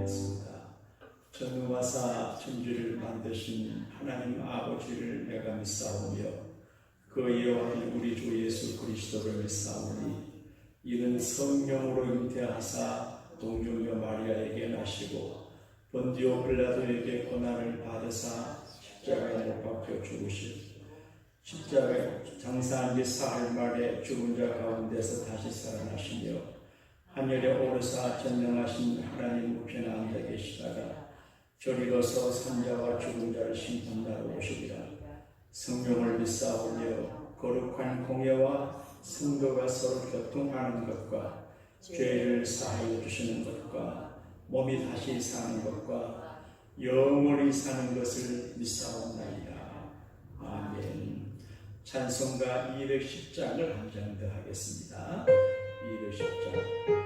했습니다. 전능하사 천지를 만드신 하나님 아버지를 내가 믿사오며 그 예화인 우리 주 예수 그리스도를 믿사오니 이는 성령으로 잉태하사 동정녀 마리아에게 나시고 본디오 빌라도에게 고난을 받으사 십자가에 못 박혀 죽으시고 십자가에 장사한 지 사흘 만에 죽은 자 가운데서 다시 살아나시며 하늘에 오르사 전능하신 하나님 우편에 앉아 계시다가 저리로서 산자와 죽은 자를 심판하러 오시리라. 성령을 믿사오며 거룩한 공예와 성도가 서로 교통하는 것과 죄를 사하여 주시는 것과 몸이 다시 사는 것과 영원히 사는 것을 믿사옵나이다. 아멘. 찬송가 210장을 한 장 더 하겠습니다. 210장.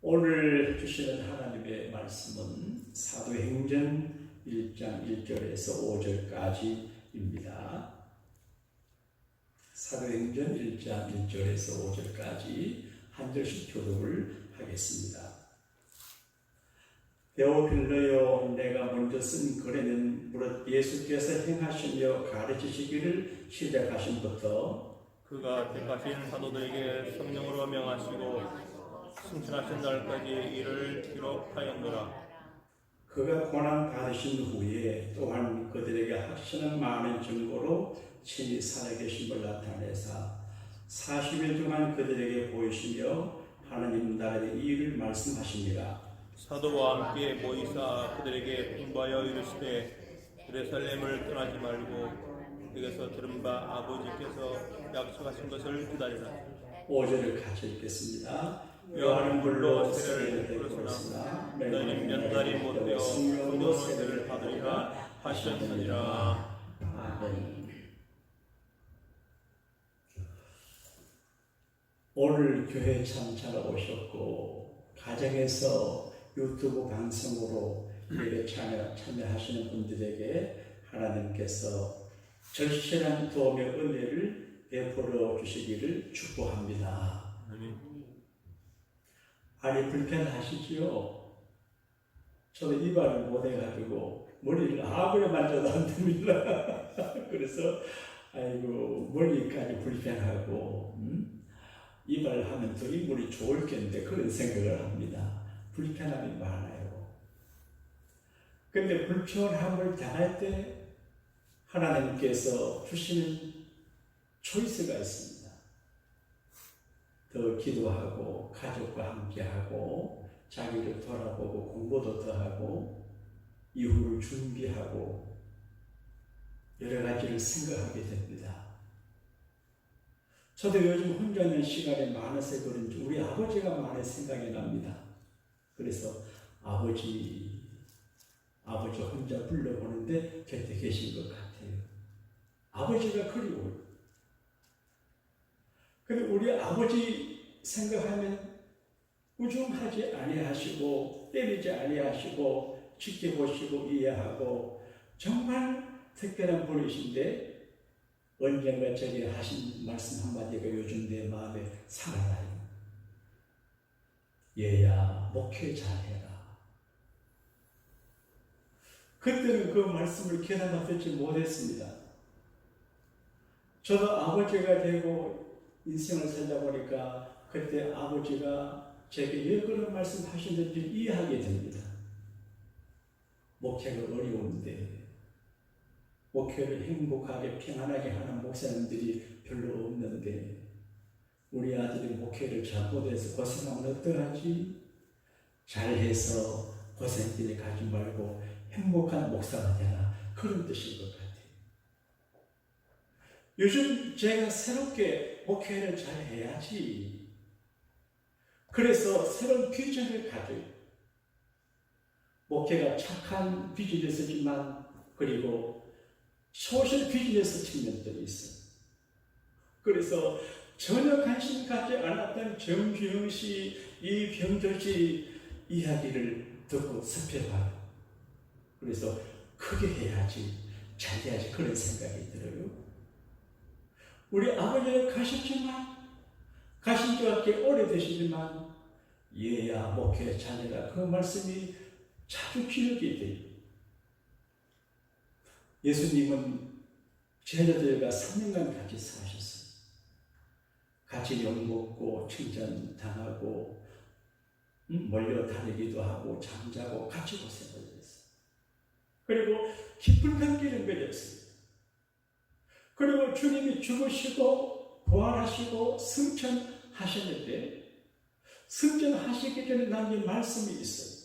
오늘 주시는 하나님의 말씀은 사도행전 1장 1절에서 5절까지입니다. 사도행전 1장 1절에서 5절까지 한 절씩 교독을 하겠습니다. 데오필로여, 내가 먼저 쓴 글에는 무릇 예수께서 행하시며 가르치시기를 시작하신부터 그가 택하신 사도들에게 성령으로 명하시고 승천하신 날까지 이를 기록하였노라. 그가 고난 받으신 후에 또한 그들에게 하시는 많은 증거로 친히 살아계심을 나타내사 40일 동안 그들에게 보이시며 하나님 나라의 일을 말씀하십니다. 사도와 함께 모이사 그들에게 공부하여 이르시되 예루살렘을 떠나지 말고 여기서 들은 바 아버지께서 약속하신 것을 기다리라. 5절을 같이 읽겠습니다. 요한은 물로 세례를 베풀었으나 너희는 면달이 못되어 성령으로 세례를 받으리라 하셨느니라. 아멘. 오늘 교회 참 잘 오셨고 가정에서 유튜브 방송으로 예배 참여하시는 분들에게 하나님께서 절실한 도움의 은혜를 베풀어 주시기를 축복합니다. 아멘. 아니 불편하시지요? 저도 이발을 못해가지고 머리를 아무리 만져도 안 됩니다. 그래서 아이고 머리까지 불편하고 이발하면 더 인물이 좋을 텐데 그런 생각을 합니다. 불편함이 많아요. 근데 불편함을 당할 때 하나님께서 주시는 초이스가 있습니다. 더 기도하고 가족과 함께하고 자기를 돌아보고 공부도 더 하고 이후를 준비하고 여러 가지를 생각하게 됩니다. 저도 요즘 혼자 있는 시간이 많아서 그런지 우리 아버지가 많이 생각이 납니다. 그래서 아버지 혼자 불러보는데 곁에 계신 것 같아요. 아버지가 그리워요. 근데 우리 아버지 생각하면 우중하지 아니하시고 때리지 아니하시고 지켜보시고 이해하고 정말 특별한 분이신데 언젠가 저에게 하신 말씀 한마디가 요즘 내 마음에 살아나요. 얘야 목회 잘해라. 그때는 그 말씀을 깨달아듣지 못했습니다. 저도 아버지가 되고 인생을 살다 보니까 그때 아버지가 제게 왜 그런 말씀 하시는지 이해하게 됩니다. 목회가 어려운데 목회를 행복하게 평안하게 하는 목사님들이 별로 없는데 우리 아들이 목회를 잘못해서 고생하면 어떡하지? 잘해서 고생길에 가지 말고 행복한 목사가 되라. 그런 뜻인 것 같아요. 요즘 제가 새롭게 목회를 잘 해야지. 그래서 새로운 비전을 가져요. 목회가 착한 비즈니스지만 그리고 소셜 비즈니스 측면들이 있어요. 그래서 전혀 관심 갖지 않았던 정주영 씨, 이병조 씨 이야기를 듣고 섭렵하고 그래서 크게 해야지, 잘해야지 그런 생각이 들어요. 우리 아버지는 가신 지가 꽤 오래되시지만 얘야 목회 잘해라 그 말씀이 자주 기억이 돼요. 예수님은 제자들과 3년간 같이 사셨어요. 같이 욕먹고 칭찬당하고 몰려다니기도 하고 잠자고 같이 고생을 했어요. 그리고 깊은 관계를 맺었어요. 그리고 주님이 죽으시고 부활하시고 승천하셨는데 승천하시기 전에 남긴 말씀이 있어요.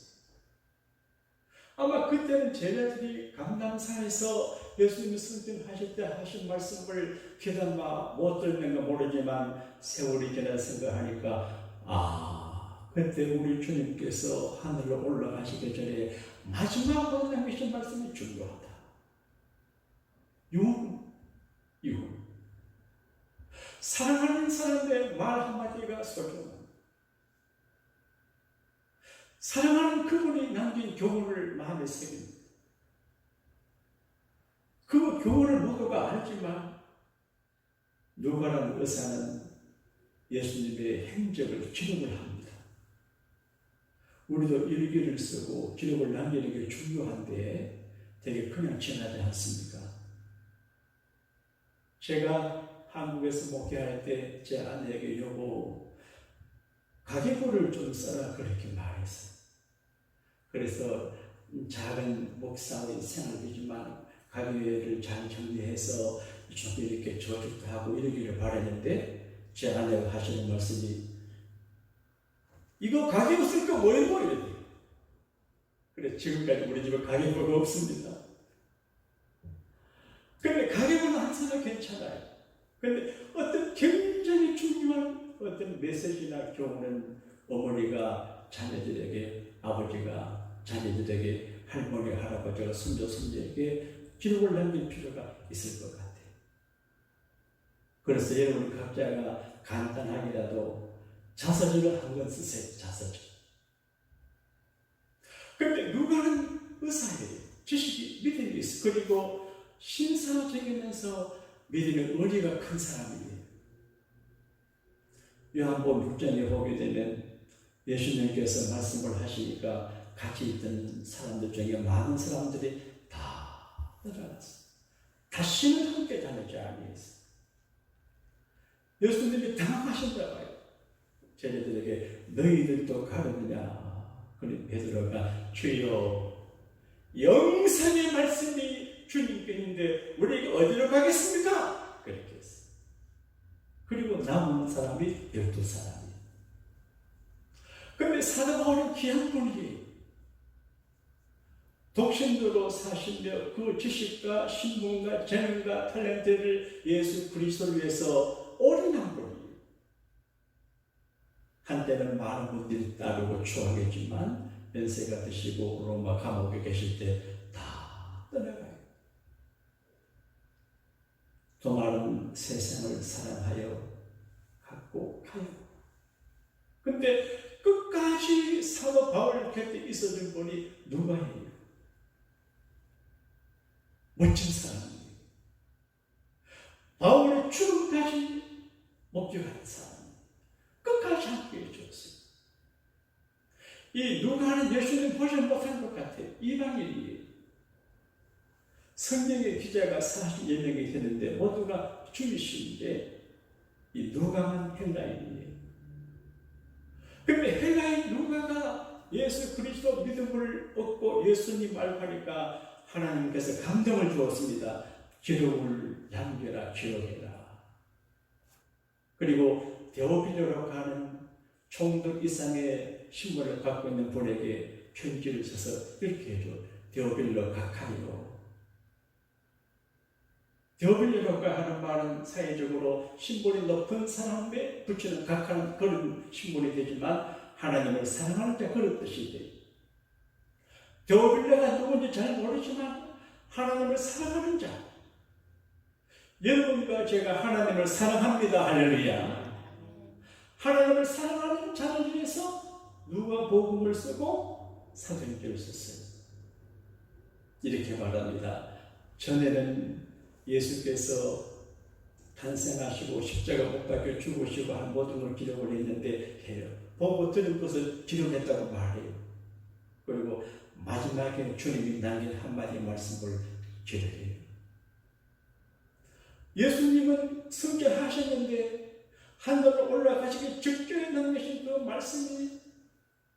아마 그때는 제자들이 감람산에서 예수님이 승천하실 때 하신 말씀을 귀담아 못 듣는가 모르지만 세월이 지나 생각하니까 그때 우리 주님께서 하늘로 올라가시기 전에 마지막으로 남기신 말씀이 중요하다. 유언. 사랑하는 사람의 말 한마디가 소중합니다. 사랑하는 그분이 남긴 교훈을 마음에 새깁니다. 그 교훈을 모두가 알지만 누가라는 의사는 예수님의 행적을 기록을 합니다. 우리도 일기를 쓰고 기록을 남기는 게 중요한데 되게 그냥 지나지 않습니까? 제가 한국에서 목회할 때 제 아내에게 여보 가계부를 좀 써라 그렇게 말했어요. 그래서 작은 목사의 생활이지만 가계를 잘 정리해서 좀 이렇게 저축도 하고 이러기를 바랐는데 제 아내가 하시는 말씀이 이거 가계부 쓸 거 뭐예요? 이래요. 그래 지금까지 우리 집에 가계부가 없습니다. 근데 가계부는 항상 괜찮아요. 근데 어떤 굉장히 중요한 어떤 메시지나 교훈은 어머니가 자녀들에게, 아버지가 자녀들에게, 할머니, 할아버지가 손자, 손자에게 기록을 남길 필요가 있을 것 같아요. 그래서 여러분 각자가 간단하게라도 자서전을 한 권 쓰세요. 자서전. 근데 누가는 있어요. 그리고 신사적이면서 믿음의 의리가 큰 사람이에요. 요한복음 6장에 보게 되면 예수님께서 말씀을 하시니까 같이 있던 사람들 중에 많은 사람들이 다 떠나갔어요. 다시는 함께 다니지 아니했어요. 예수님이 당황하신다 봐요. 제자들에게 너희들도 가느냐? 그러니 베드로가 주여 영생의 말씀이 주님께 있는데 우리에게 어디로 가겠습니까? 그렇게 했어요. 그리고 남은 사람이 12사람이에요. 그런데 사도 바울은 귀한 분이에요. 독신도로 사시며 그 지식과 신분과 재능과 탤런트를 예수 그리스도를 위해서 올인한 분이에요. 한때는 많은 분들이 따르고 추하겠지만 연세가 드시고 로마 감옥에 계실 때 다 떠나가요. 또 많은 세상을 사랑하여 갖고 가요. 근데 끝까지 사도 바울 곁에 있어준 분이 누가예요? 멋진 사람이에요. 바울의 죽음까지 목격하는 사람. 끝까지 함께 해주었어요. 이 누가는 예수님 보지 못한 것 같아요. 이방인이에요. 성경의 기자가 40여 명이 되는데 모두가 주이신데 이 누가만 헬라인이에요. 그런데 헬라인 누가가 예수 그리스도 믿음을 얻고 예수님 말하니까 하나님께서 감동을 주었습니다. 기록을 남겨라, 기록해라. 그리고 데오빌로라고 하는 총독 이상의 신분을 갖고 있는 분에게 편지를 써서 이렇게 해줘. 데오빌로 가카이로. 데오빌로라고 하는 말은 사회적으로 신분이 높은 사람에 붙이는 각하는 그런 신분이 되지만 하나님을 사랑하는 자 그런 뜻이 돼요. 데오빌로가 누군지 잘 모르지만 하나님을 사랑하는 자. 여러분과 제가 하나님을 사랑합니다. 할렐루야. 하나님을 사랑하는 자를 위해서 누가 복음을 쓰고 사도행전을 썼어요. 이렇게 말합니다. 전에는 예수께서 탄생하시고 십자가 못 박혀 죽으시고 한 모든 걸 기록을 했는데 해요. 보고 들은 것을 기록했다고 말해요. 그리고 마지막에 주님이 남긴 한마디 말씀을 기록해요. 예수님은 승천하셨는데 하늘로 올라가시기 직전에 남기신 그 말씀이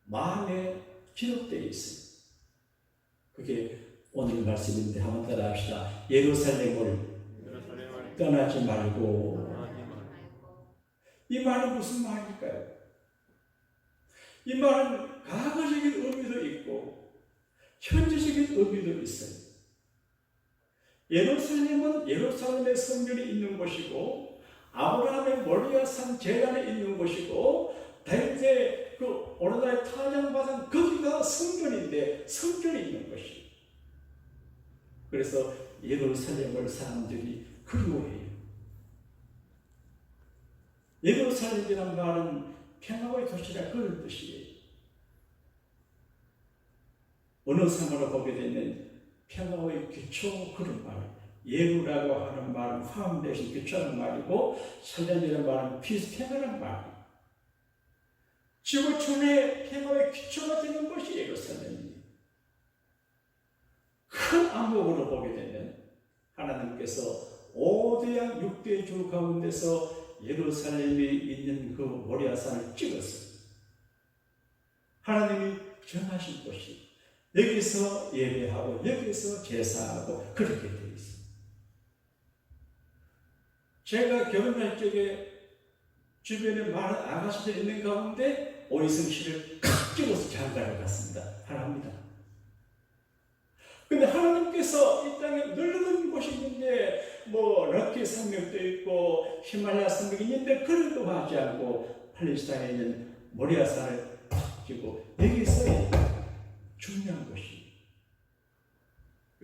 마음에 기록되어 있어요. 그게 오늘 말씀인데 한번 따라합시다. 예루살렘을 떠나지 말고. 이 말은 무슨 말일까요? 이 말은 과거적인 의미도 있고 현재적인 의미도 있어요. 예루살렘은 예루살렘의 성전이 있는 곳이고 아브라함의 모리아 산 제단에 있는 곳이고 다윗의 그 오르나에 탄양받은 거기가 성전인데 성전이 있는 곳이에요. 그래서 예루살렘을 사람들이 그리워해요. 예루살렘이라는 말은 평화의 도시라 그런 뜻이에요. 어느 상으로 보게 되면 평화의 기초 그런 말. 예루라고 하는 말은 파운데이션 기초라는 말이고 살렘이라는 말은 피스 평화라는 말이에요. 지구촌의 평화의 기초가 되는 것이 예루살렘입니다. 큰 암흑으로 보게 되면 하나님께서 5대양 6대의 줄 가운데서 예루살렘이 있는 그 모리아산을 찍었어요. 하나님이 정하신 곳이 여기서 예배하고 여기서 제사하고 그렇게 되어 있습니다. 제가 결혼할 적에 주변에 많은 아가씨들이 있는 가운데 오이승 씨를 칵 찍어서 장가를 갔습니다. 하나입니다. 근데 하나님께서 이 땅에 늙은 곳이 있는데 뭐 럭키 산맥도 있고 히말라야 산맥이 있는데 그래도 하지 않고 팔레스타인에 있는 모리아산을 탁 찍고 여기서 중요한 것이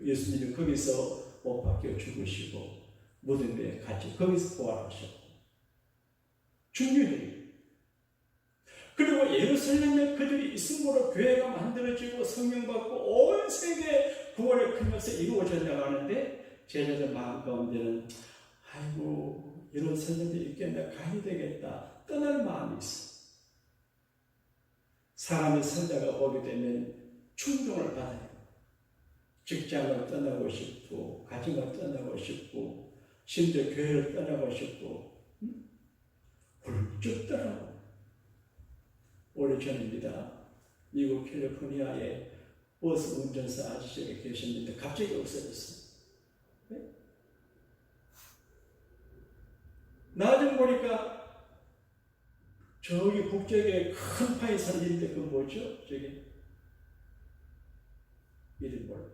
예수님이 거기서 못 박혀 죽으시고 무덤에 같이 거기서 부활하셨고 중요해요. 그리고 예루살렘에 그들이 있음으로 교회가 만들어지고 성령 받고 온 세계 구원의 크면서 이루어졌냐고 하는데 제자들 마음 가운데는 아이고 이런 설명이 있겠나 가야 되겠다 떠날 마음이 있어. 사람의 살다가 오게 되면 충동을 받아요. 직장을 떠나고 싶고 가정을 떠나고 싶고 심지어 교회를 떠나고 싶고 훌쩍 떠나고. 오래전입니다. 미국 캘리포니아에 버스 운전사 아저씨가 계셨는데 갑자기 없어졌어요. 네? 나중에 보니까 저기 북쪽에 큰 파이 산인데 그 뭐죠? 저기 이름 뭐야?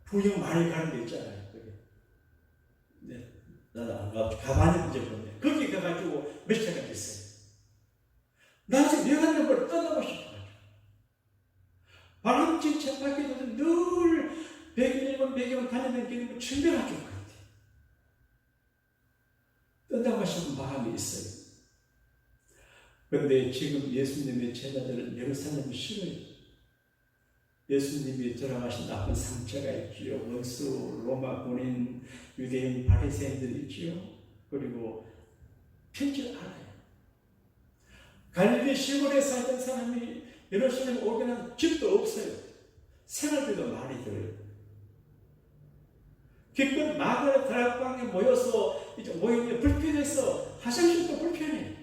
부영 많이 가는 데 있잖아요. 그게. 네, 나도 안 가고 가만히 잊어버렸네. 거기 가가지고 몇 차가 됐어요. 나 지금 명하는 걸 떠나고 싶어가지고 바람진 쳇바퀴도 늘 100년, 100년 다니는 길을 출명할 줄 같아. 떠나고 싶은 마음이 있어요. 그런데 지금 예수님의 제자들은 예루살렘을 싫어요. 예수님이 돌아가신 나쁜 상처가 있지요. 원수, 로마 군인, 유대인, 바리새인들이 있지요. 그리고 편지 알아요. 갈릴리 시골에 살던 사람이 예루살렘 오게는 집도 없어요. 생활비도 많이 들어요. 기껏 마을 다락방에 모여서 이제 모임에 불편해서 화장실도 불편해.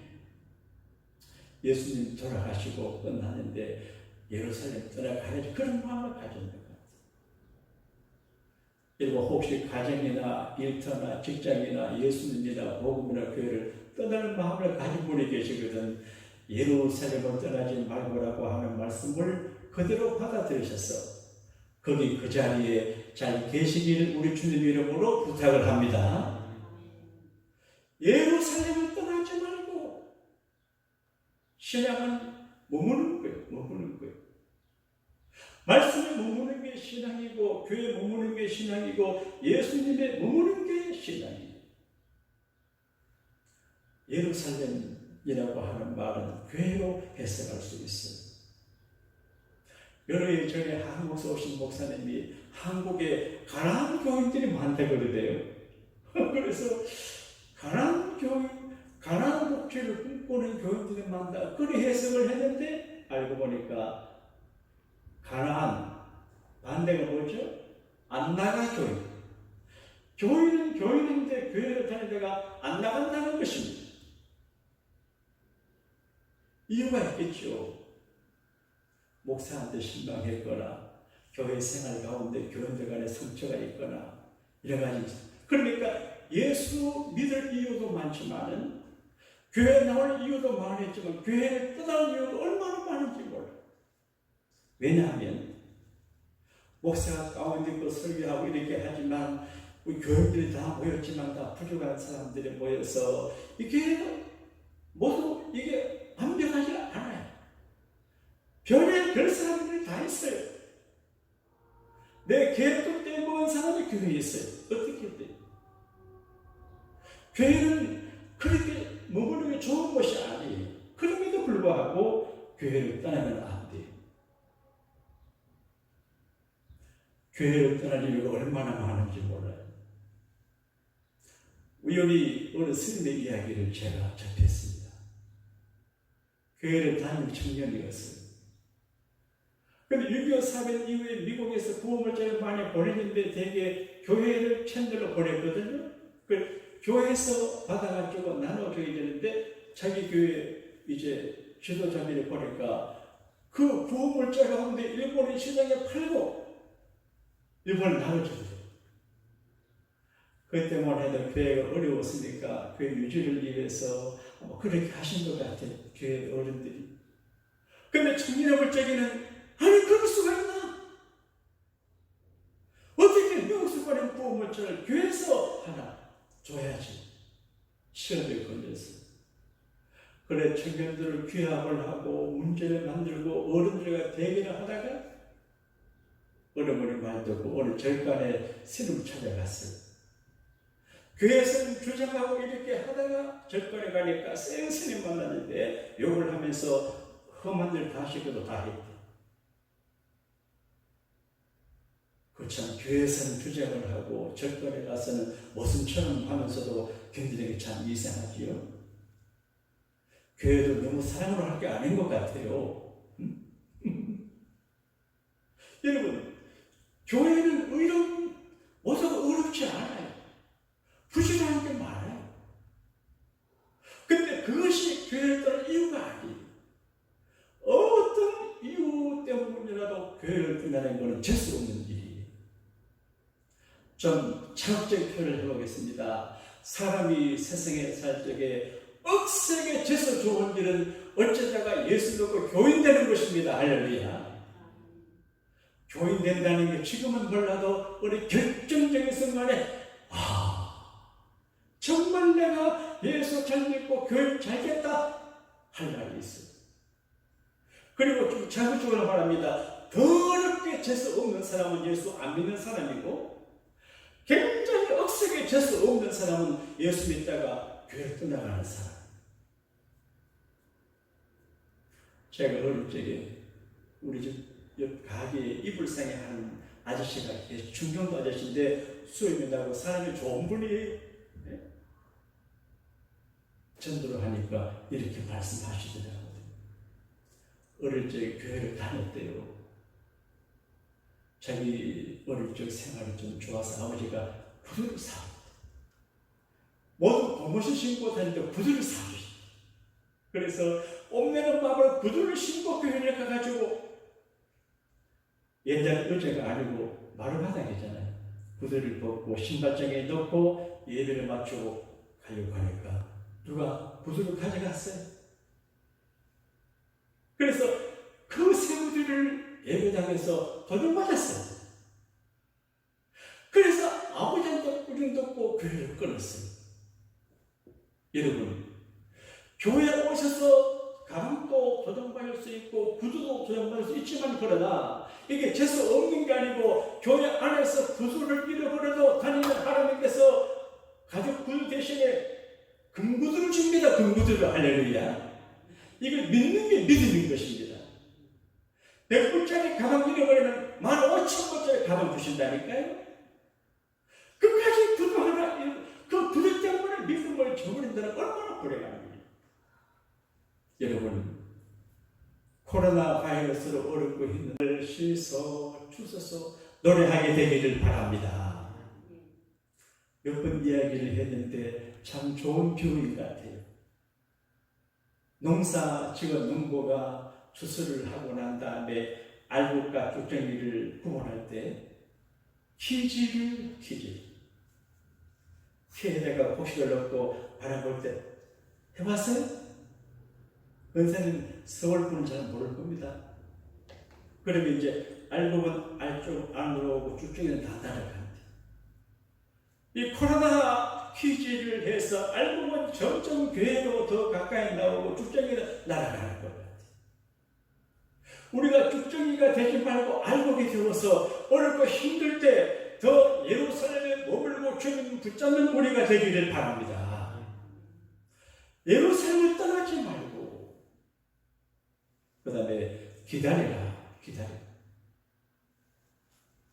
예수님 돌아가시고 끝나는데 예루살렘 떠나가야지 그런 마음을 가졌는 것 같아요. 그리고 혹시 가정이나 일터나 직장이나 예수님이나 복음이나 교회를 떠날 마음을 가진 분이 계시거든. 예루살렘을 떠나지 말고라고 하는 말씀을 그대로 받아들이셔서 거기 그 자리에 잘 계시기를 우리 주님 이름으로 부탁을 합니다. 예루살렘을 떠나지 말고 신앙은 머무는 거예요. 머무는 거예요. 말씀에 머무는 게 신앙이고 교회에 머무는 게 신앙이고 예수님에 머무는 게 신앙이에요. 예루살렘이라고 하는 말은 교회로 해석할 수 있어요. 여러 해 전에 한국에서 오신 목사님이 한국에 가나안 교인들이 많다고 그러대요. 그래서 가나안 교인, 가나안 복지를 꿈꾸는 교인들이 많다. 그렇게 해석을 했는데 알고 보니까 가나안 반대가 뭐죠? 안 나가 교인. 교인은 교인인데 교회를 다니다가 안 나간다는 것입니다. 이유가 있겠죠. 목사한테 실망했거나 교회 생활 가운데 교인들 간에 상처가 있거나 이래 가지고 그러니까 예수 믿을 이유도 많지만은 교회 나올 이유도 많았지만 교회를 떠날 이유도 얼마나 많은지 몰라요. 왜냐하면 목사가 가운데 있고 설교하고 이렇게 하지만 우리 교인들이 다 모였지만 다 부족한 사람들이 모여서 이 교회가 모두 이게 완벽하지 않아요. 별 사람들이 다 있어요. 내 계획도 떼먹은 사람이 교회에 있어요. 어떻게 돼? 교회는 그렇게 머무는 게 좋은 것이 아니에요. 그럼에도 불구하고 교회를 떠나면 안 돼요. 교회를 떠날 이유가 얼마나 많은지 몰라요. 우연히 어느 스님의 이야기를 제가 접했습니다. 교회를 다니는 청년이었어요. 그런데 6.25 사변 이후에 미국에서 구호물자를 많이 보냈는데 대개 교회를 챈들로 보냈거든요. 그 교회에서 받아가지고 나눠줘야 되는데 자기 교회 이제 지도자들이 보니까 그 구호물자 가운데 일본인 시장에 팔고 일본을 나눠줬어요. 그때만 해도 교회가 어려웠으니까 교회 유지를 위해서 그렇게 하신 것 같아요. 교회 어른들이. 근데 청년의 물자기는 아니 그럴 수가 있나? 어떻게 미국에서 버린 구호물자를 교회에서 하나 줘야지. 시험에 걸려서. 그래 청년들을 규합을 하고 문제를 만들고 어른들과 대결을 하다가 어머니 말 듣고 오늘 절간에 스님 찾아갔어요. 교회에서는 주장하고 이렇게 하다가 절간에 가니까 스님 만났는데 욕을 하면서 험한 일 다 시켜도 다 했대. 그참 교회에서는 투쟁을 하고 절권에 가서는 모순처럼 하면서도 견디는 게 참 이상하지요. 교회도 너무 사랑으로 할 게 아닌 것 같아요. 여러분, 교회는 모두가 의롭지 않아요. 부실한 게 많아요. 근데 그것이 교회를 떠날 이유가 아니에요. 어떤 이유 때문이라도 교회를 떠나는 것은 재수 없는 일이에요. 좀 자극적인 표현을 해보겠습니다. 사람이 세상에 살 적에 억세게 재수 좋은 일은 어쩌다가 예수 믿고 교인되는 것입니다. 할렐루야. 교인된다는 게 지금은 몰라도 우리 결정적인 순간에 정말 내가 예수 잘 믿고 교회 잘겠다 할 날이 있어요. 그리고 좀 자극적으로 말합니다. 더럽게 재수 없는 사람은 예수 안 믿는 사람이고 굉장히 억세게 재수 없는 사람은 예수 믿다가 교회 떠나가는 사람. 제가 어릴 적에 우리 집 옆 가게에 이불상에 하는 아저씨가 충청도 아저씨인데 수염이 나고 사람이 좋은 분이에요. 네? 전도를 하니까 이렇게 말씀하시더라고요. 어릴 적에 교회를 다녔대요. 자기 어릴 적 생활이 좀 좋아서 아버지가 구두를 사줬대. 모두 고무신 신고 다니는데 구두를 사주셨대. 그래서 옴내는 밥을 구두를 신고 교회를 가가지고 옛날 의자가 아니고 마루바닥이잖아요. 구두를 벗고 신발장에 넣고 예배를 마치고 가려고 하니까 누가 구두를 가져갔어요. 그래서 그 새구두를 예배당에서 도둑맞았어요. 그래서 아버지한테 꾸중듣고 교회를 끊었어요. 여러분, 교회에 오셔서 가방도 도둑맞을 수 있고 구두도 도둑맞을 수 있지만 그러나 이게 재수 없는 게 아니고 교회 안에서 구두를 잃어버려도 다니는 하나님께서 가죽 구두 대신에 금구두를 줍니다. 금구두를. 할렐루야. 이걸 믿는 게 믿음인 것입니다. 100불짜리 가방 잃어버리면 15,000불짜리 가방 주신다니까요. 끝까지 구두 하나, 그 구두 때문에 믿음을 저버린다는 얼마나 불행합니다. 여러분, 코로나 바이러스로 어렵고 힘든 걸 씻어 주셔서 노래하게 되기를 바랍니다. 몇 번 이야기를 했는데 참 좋은 비유인 것 같아요. 농사 지은 농부가 추수를 하고 난 다음에 알곡과 쭉정이를 구분할 때 키질을 키에다가 혹시를 넣고 바라볼 때 해봤어요? 은사는 서울 분은 잘 모를 겁니다. 그러면 이제 알곡은 안으로 오고 쭉정이는 다 날아갑니다. 이 코로나 퀴즈를 해서 알곡은 점점 교회로 더 가까이 나오고 쭉정이는 날아가는 것 같아요. 우리가 쭉정이가 되지 말고 알곡이 되어서 어렵고 힘들 때 더 예루살렘에 머물고 주님 붙잡는 우리가 되기를 바랍니다. 예루살렘을 떠나지 말고 그 다음에 기다리라.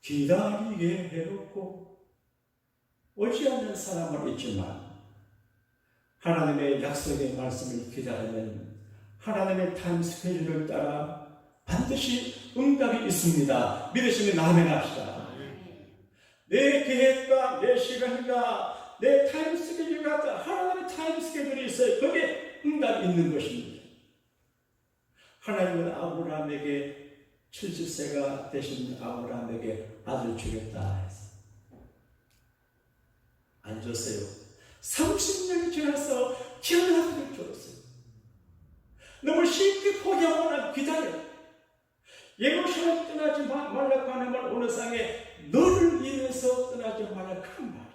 기다리게 해놓고 오지 않는 사람은 있지만 하나님의 약속의 말씀을 기다리면 하나님의 타임 스케줄을 따라 반드시 응답이 있습니다. 믿으시면 아멘 합시다. 내 계획과 내 시간과 내 타임 스케줄 같은 하나님의 타임 스케줄이 있어요. 거기에 응답이 있는 것입니다. 하나님은 아브라함에게 70세가 되신 아브라함에게 아들 주겠다 했어요. 안 줬어요. 30년이 지나서 귀한 아들을 줬어요. 너무 쉽게 포기하고 난 기다려. 예루살렘 떠나지 말라고 하는 말 어느 상에 너를 위해서 떠나지 말라 그런 말이에요.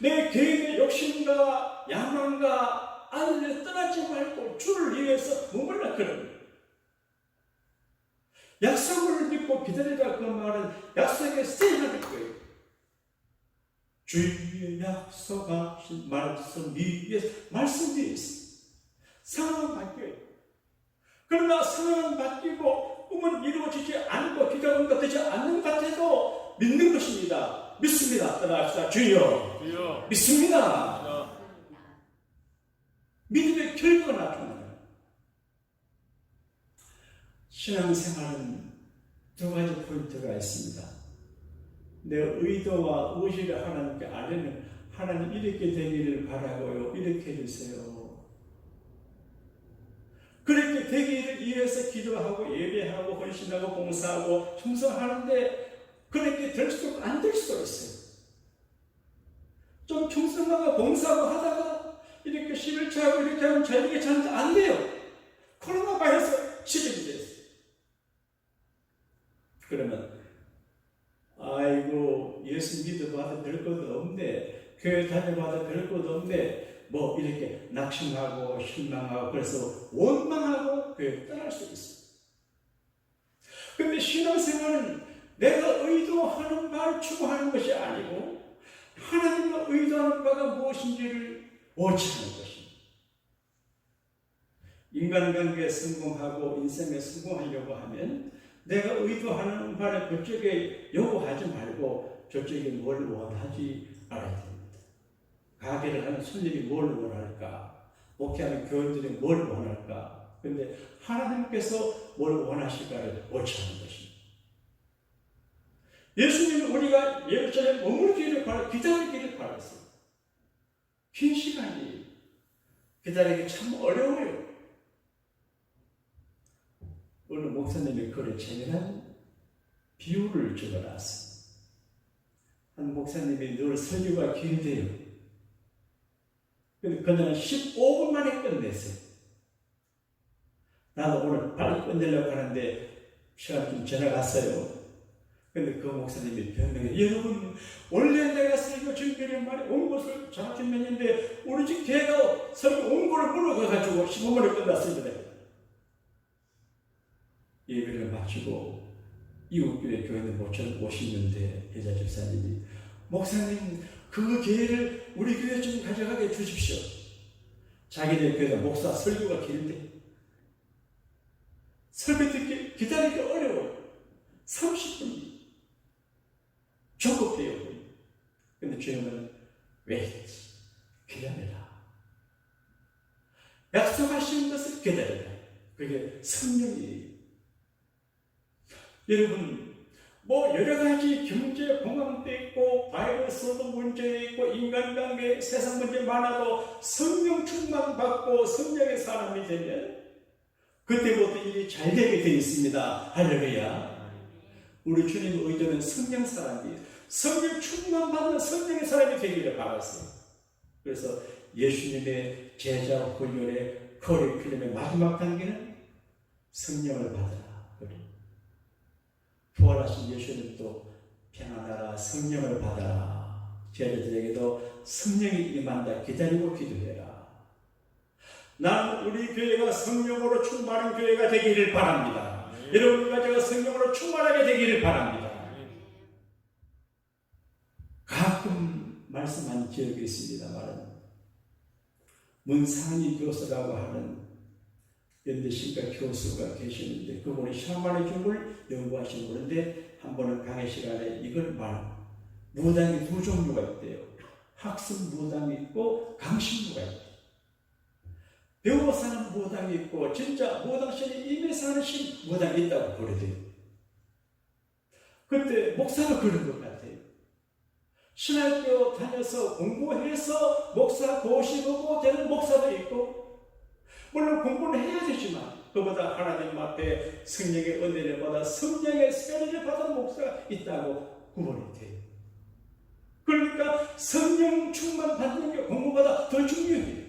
내 개인의 욕심과 야망과 아들을 떠나지 말고 주를 위해서 머물라 그런 거예요. 약속을 믿고 기다리라 그 말은 약속에 쓰이는 거예요. 주의 약속하신 말씀 위에 있어. 상황은 바뀌어요. 그러나 상황은 바뀌고 꿈은 이루어지지 않고 기도가 되지 않는 것 같아요. 믿는 것입니다. 믿습니다. 따라합시다. 주여, 주여 믿습니다. 주여 믿음의 결과가 나타나요. 신앙생활은 두 가지 포인트가 있습니다. 내 의도와 의지를 하나님께 알려면 하나님 이렇게 되기를 바라고요. 이렇게 해주세요. 그렇게 되기를 위해서 기도하고 예배하고 헌신하고 봉사하고 충성하는데 그렇게 될 수도 안 될 수도 있어요. 좀 충성하고 봉사하고 하다가 이렇게 11차 하고 이렇게 하면 자기가 잘 안 돼요. 코로나 바이러스 시작이 됐어요. 그러면 아이고 예수 믿어봐도 별 것도 없네, 교회 다녀봐도 별 것도 없네, 뭐 이렇게 낙심하고 실망하고 그래서 원망하고 교회 떠날 수 있어요. 근데 신앙생활은 내가 의도하는 바를 추구하는 것이 아니고 하나님과 의도하는 바가 무엇인지를 워치하는 것입니다. 인간관계에 성공하고 인생에 성공하려고 하면 내가 의도하는 바를 그쪽에 요구하지 말고 저쪽에 뭘 원하지 알아야 됩니다. 가게를 하는 손님이 뭘 원할까? 목회하는 교인들이 뭘 원할까? 그런데 하나님께서 뭘 원하실까를 워치하는 것입니다. 예수님은 우리가 예루살렘 머물기를 기다리기를 바랐어요. 긴 시간이 기다리기 참 어려워요. 어느 목사님이 그런 재미난 비유를 적어놨어요. 한 목사님이 늘 설교가 길대요. 근데 그날은 15분 만에 끝냈어요. 나도 오늘 빨리 끝내려고 하는데 시간이 좀 지나갔어요. 근데 그 목사님이 변명해, 여러분 원래 내가 설교 준비를 많이 온 곳을 정확히 했는데 우리 집 걔가 설교 온 거를 물어가가지고 15분에 끝났습니다. 예배를 마치고 이웃교회 교회는 모처럼 오시는데 여자 집사님이, 목사님 그 기회를 우리 교회 좀 가져가게 해주십시오. 자기네 교회가 목사 설교가 길대 설교 듣기 기다리기 어려워요. 30분 적극해요. 근데 주님은 왜 기다려라. 약속하신 것을 기다려라. 그게 성령이에요. 여러분, 뭐 여러 가지 경제 공황도 있고 바이러스도 문제 있고 인간관계 세상 문제 많아도 성령 충만 받고 성령의 사람이 되면 그때부터 일이 잘 되게 되어 있습니다. 할렐루야. 우리 주님의 의도는 성령 사람이에요. 성령 충만 받는 성령의 사람이 되기를 바랐어요. 그래서 예수님의 제자 훈련의 커리큘럼의 마지막 단계는 성령을 받으라. 부활하신 예수님도 평안하라, 성령을 받아라. 제자들에게도 성령이 임한다. 기다리고 기도해라. 나는 우리 교회가 성령으로 충만한 교회가 되기를 바랍니다. 여러분과 제가 성령으로 충만하게 되기를 바랍니다. 가끔 말씀한 지역이 있습니다만 문상희 교수라고 하는 연대신과 교수가 계시는데 그분이 샤머니즘을 줌을 연구하시는 분인데 한 번은 강의 시간에 이걸 무당이 두 종류가 있대요. 학습 무당이 있고 강신 무당이 있대요. 배워 사는 무당이 있고 진짜 무당신이 임해 사는 신 무당이 있다고 그러대요. 그때 목사가 그런 것 같아요. 신학교 다녀서 공부해서 목사 고시보고 되는 목사도 있고 물론 공부는 해야 되지만 그보다 하나님 앞에 성령의 은혜를 받아 성령의 세례를 받은 목사가 있다고 구분이 돼요. 그러니까 성령 충만 받는 게 공부보다 더 중요해요.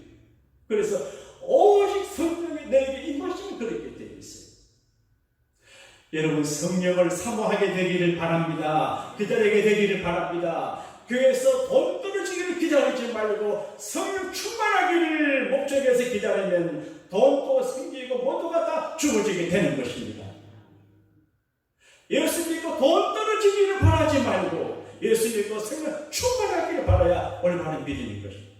그래서 오직 성령이 내게 임하시면 그렇게 되어 있어요. 여러분 성령을 사모하게 되기를 바랍니다. 기다리게 되기를 바랍니다. 교회에서 돈 떨어지기를 기다리지 말고 성령 충만하기를 목적에서 기다리면 돈도 생기고 모두가 다 주어지게 되는 것입니다. 예수 믿고 돈 떨어지기를 바라지 말고 예수 믿고 성령 충만하기를 바라야 얼마나 믿음인 것입니다.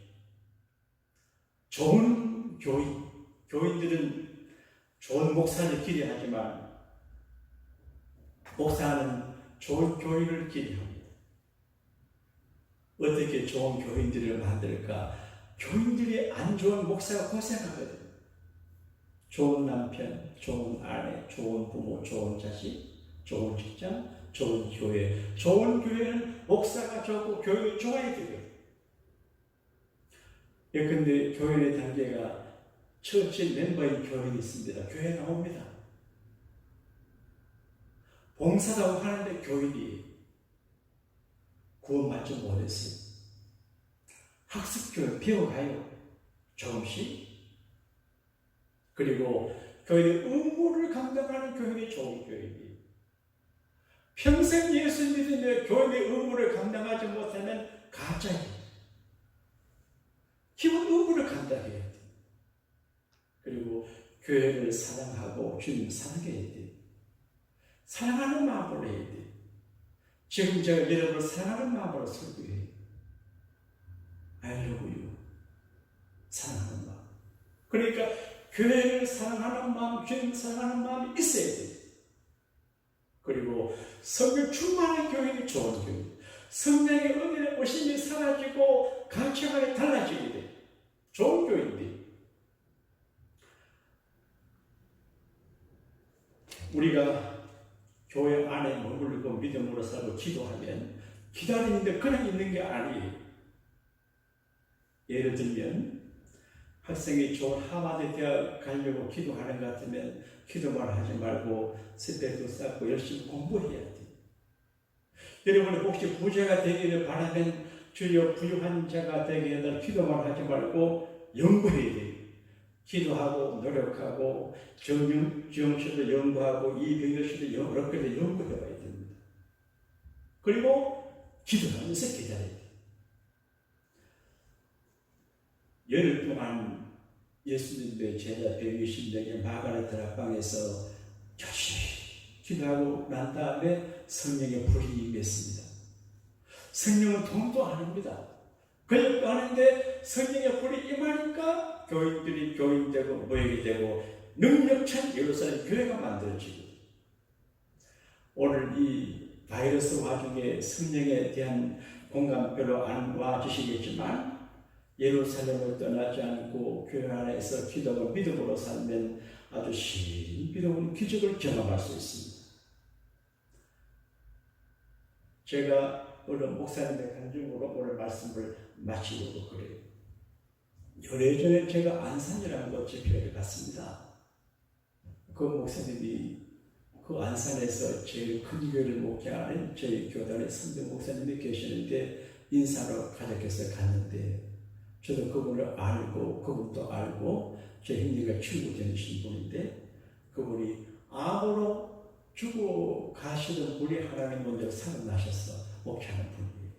좋은 교인들은 좋은 목사를 기대하지만 목사는 좋은 교인을 기대합니다. 어떻게 좋은 교인들을 만들까? 교인들이 안 좋은 목사가 고생하거든요. 좋은 남편, 좋은 아내, 좋은 부모, 좋은 자식, 좋은 직장, 좋은 교회. 좋은 교회는 목사가 좋고 교인이 좋아야 되거든요. 예컨대 교인의 단계가 처치 멤버인 교인이 있습니다. 교회 나옵니다. 봉사다고 하는데 교인이 구원받지 못했어요. 학습교육 배워가요. 조금씩. 그리고 교인의 의무를 감당하는 교인이 좋은 교인이. 평생 예수 믿으며 교인의 의무를 감당하지 못하면 가짜예요. 기본 의무를 감당해야 돼. 그리고 교회를 사랑하고 주님 사랑해야 돼. 사랑하는 마음으로 해야 돼. 지금 제가 여러분을 사랑하는 마음으로 설교해요. I love you. 사랑하는 마음. 그러니까 교회를 사랑하는 마음, 주님 사랑하는 마음이 있어야 돼. 그리고 성령 충만한 교회는 좋은 교회. 성령의 은혜의 오심이 사라지고 가치관이 달라지게 돼. 좋은 교회인데. 우리가 교회 안에 머물고 믿음으로 살고 기도하면 기다리는데 그냥 있는 게 아니에요. 예를 들면 학생이 좋은 하버드 대학 가려고 기도하는 것 같으면 기도만 하지 말고 스펙도 쌓고 열심히 공부해야 돼. 여러분이 혹시 부자가 되기를 바라면 주여 부유한 자가 되게 해달라 기도만 하지 말고 연구해야 돼. 기도하고 노력하고 정시도 연구하고 이 병력시도 여러 가지 연구해봐야 됩니다. 그리고 기도하면서 기다려야 돼. 열흘 동안 예수님의 제자 120명의 마가라 다락방에서 열심히 기도하고 난 다음에 성령의 불이 임했습니다. 성령은 돈도 안 합니다. 그것도 하는데 성령의 불이 임하니까 교인들이 교인되고 모이게 되고 능력찬 예루살렘 교회가 만들어지고 오늘 이 바이러스 와중에 성령에 대한 공감 별로 안 와주시겠지만 예루살렘을 떠나지 않고 교회 안에서 기도하고 믿음으로 살면 아주 신비로운 기적을 경험할 수 있습니다. 제가 오늘 목사님의 간증으로 오늘 말씀을 마치려고 그래요. 오래전에 제가 안산이라는 곳 집회를 갔습니다. 그 목사님이 그 안산에서 제일 큰 교회를 목회하는 저희 교단의 선배 목사님이 계시는데 인사로 가족께서 갔는데 저도 그분을 알고 그분도 알고 제 형님과 친구 되신 분인데 그분이 암으로 죽고 가시던 분이 하나님 먼저 살아나셔서 목회하는 분이에요.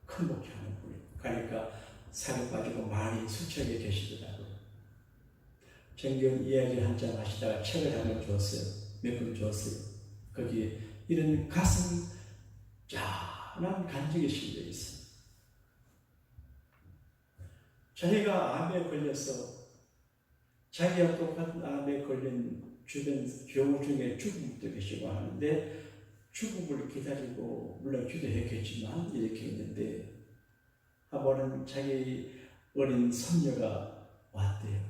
큰 목회하는 분이에요. 그러니까 살이 빠지고 많이 수척에 계시더라고요. 정경 이야기 한잔 하시다가 책을 하나 줬어요. 몇 권 줬어요. 거기에 이런 가슴 짠한 간증이 실려 있어요. 자기가 암에 걸려서 자기와 똑같은 암에 걸린 주변 교우 중에 죽음도 계시고 하는데 죽음을 기다리고 물론 기도했겠지만 이렇게 있는데 한 번은 자기 어린 손녀가 왔대요.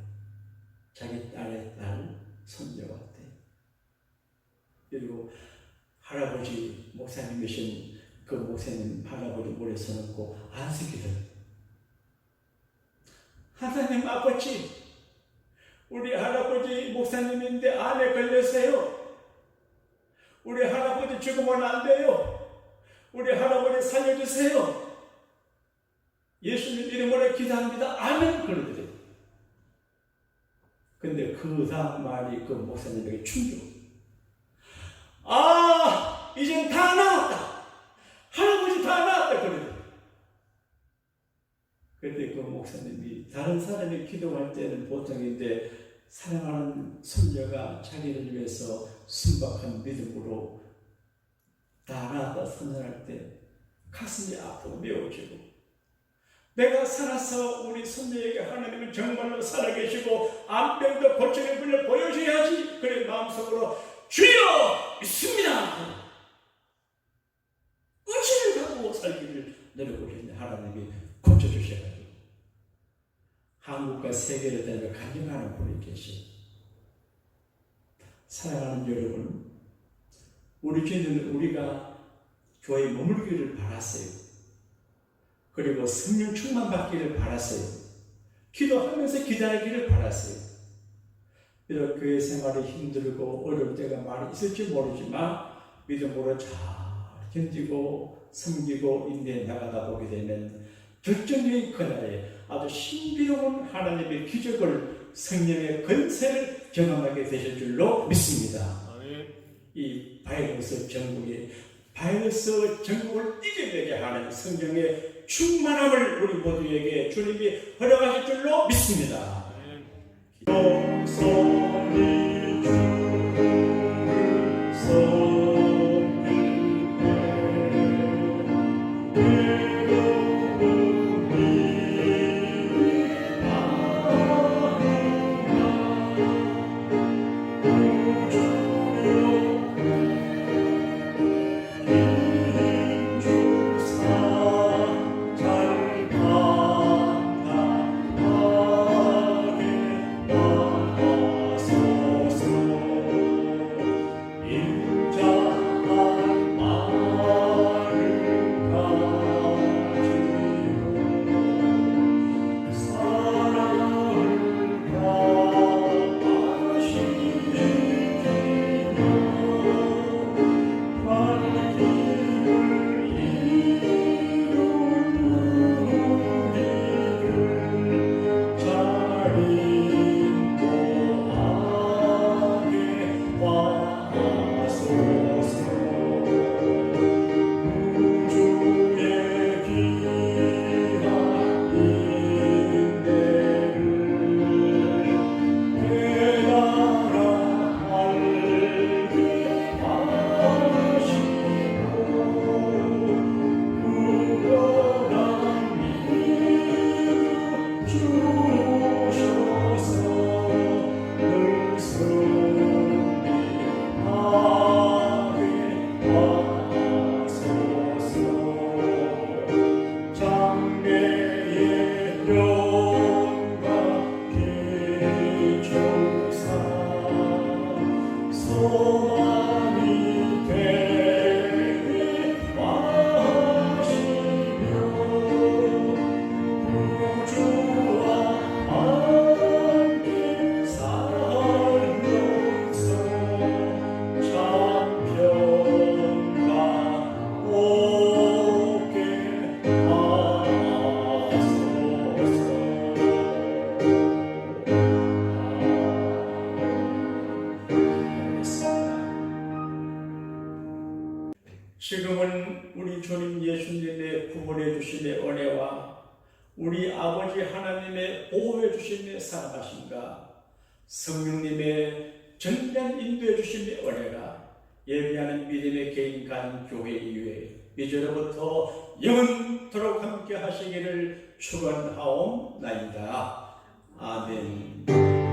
자기 딸의 딸 손녀가 왔대요. 그리고 할아버지 목사님이신 그 목사님 할아버지 물에 서놓고 안수기를 하나님 아버지 우리 할아버지 목사님인데 암에 걸렸어요. 우리 할아버지 죽으면 안 돼요. 우리 할아버지 살려주세요. 예수님 이름으로 기도합니다. 아멘 그러더래요. 근데 그 다음 말이 그 목사님에게 충격. 아 이젠 다 나았다. 할아버지 다 나았다 그러더래요. 그때 그 목사님이 다른 사람이 기도할 때는 보통인데 사랑하는 손녀가 자기를 위해서 순박한 믿음으로 다 나았다 선언할 때 가슴이 아프고 메워지고 내가 살아서 우리 손녀에게 하나님은 정말로 살아계시고 암병도 고쳐낼 분을 보여줘야지. 그래 마음속으로 주여 믿습니다. 살기를 노력을 했는데 하나님이 고쳐주셔가지고 한국과 세계를 다니며 간증하는 분이 계시. 사랑하는 여러분, 우리 교회는 우리가 교회에 머물기를 바랐어요. 그리고 성령 충만 받기를 바랐어요. 기도하면서 기다리기를 바랐어요. 비록 교회 생활이 힘들고 어려울 때가 많이 있을지 모르지만 믿음으로 잘 견디고 섬기고 인내해 나가다 보게 되면 결정적인 그날에 아주 신비로운 하나님의 기적을 성령의 권세를 경험하게 되실 줄로 믿습니다. 이 바이러스 전국에 바이러스 전국을 이겨내게 하는 성령의 충만함을 우리 모두에게 주님이 허락하실 줄로 믿습니다. 영성이 주를 지금은 우리 주님 예수님의 구원해 주심의 은혜와 우리 아버지 하나님의 보호해 주심의 사랑하심과 성령님의 전면 인도해 주심의 은혜가 예비하는 믿음의 개인 가정 교회 이후에 이제로부터 영원토록 함께 하시기를 축원하옵나이다. 아멘.